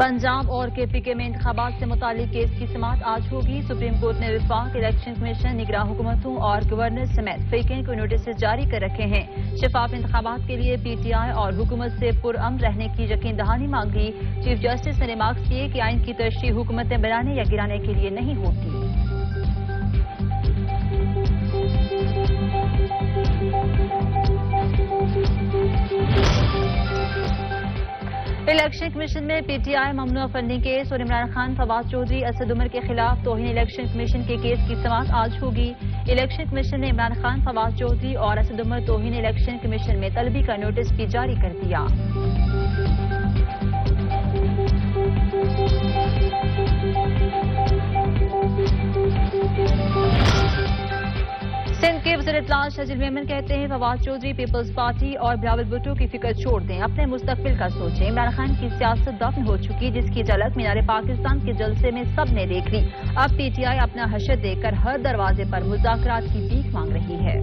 पंजाब और KPK में इंतखाबात से मुतालिक केस की समाअत आज होगी। सुप्रीम कोर्ट ने विफाक, इलेक्शन कमीशन, निगरान हुकूमतों और गवर्नर समेत फरीकैन को नोटिस जारी कर रखे हैं। शफाफ इंतखाबात के लिए PTI और हुकूमत से पुरअमन रहने की यकीन दहानी मांगी। चीफ जस्टिस ने रिमार्क्स किए कि आइन की तशरीह हुकूमतें बनाने या गिराने के लिए नहीं होती। इलेक्शन कमीशन में PTI ममनुआ फंडिंग केस और इमरान खान, फवाद चौधरी, असद उमर के खिलाफ तौहीन इलेक्शन कमीशन के केस की समाअत आज होगी। इलेक्शन कमीशन ने इमरान खान, फवाद चौधरी और असद उमर तौहीन इलेक्शन कमीशन में तलबी का नोटिस भी जारी कर दिया। सिंध के वज़ीर इत्तलात शजील मेमन कहते हैं, फवाद चौधरी पीपल्स पार्टी और बिलावल भुट्टो की फिक्र छोड़ दें, अपने मुस्तकबिल का सोचें। इमरान खान की सियासत दफन हो चुकी, जिसकी झलक मीनार पाकिस्तान के जलसे में सबने देख ली। अब PTI अपना हशर देकर हर दरवाजे पर मुज़ाकरात की भीख मांग रही है।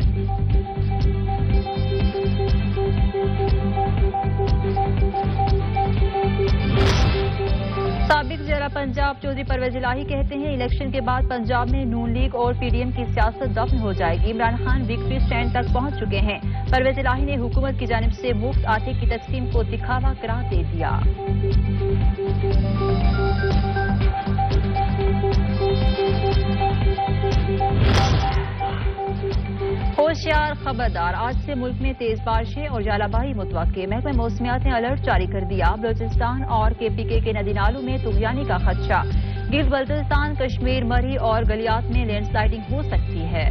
साबिक वज़ीर पंजाब चौधरी परवेज इलाही कहते हैं, इलेक्शन के बाद पंजाब में नून लीग और PDM की सियासत दफन हो जाएगी। इमरान खान विक्ट्री स्टैंड तक पहुंच चुके हैं। परवेज इलाही ने हुकूमत की जानिब से मुफ्त आटे की तकसीम को दिखावा करार दे दिया। होशियार, खबरदार, आज से मुल्क में तेज बारिशें और जालाबारी मुतवक्के। महकमा मौसमियात ने अलर्ट जारी कर दिया। बलूचिस्तान और KPK के नदी नालों में तुगयानी का खदशा। गिल्गित बल्तिस्तान, कश्मीर, मरी और गलियात में लैंडस्लाइडिंग हो सकती है।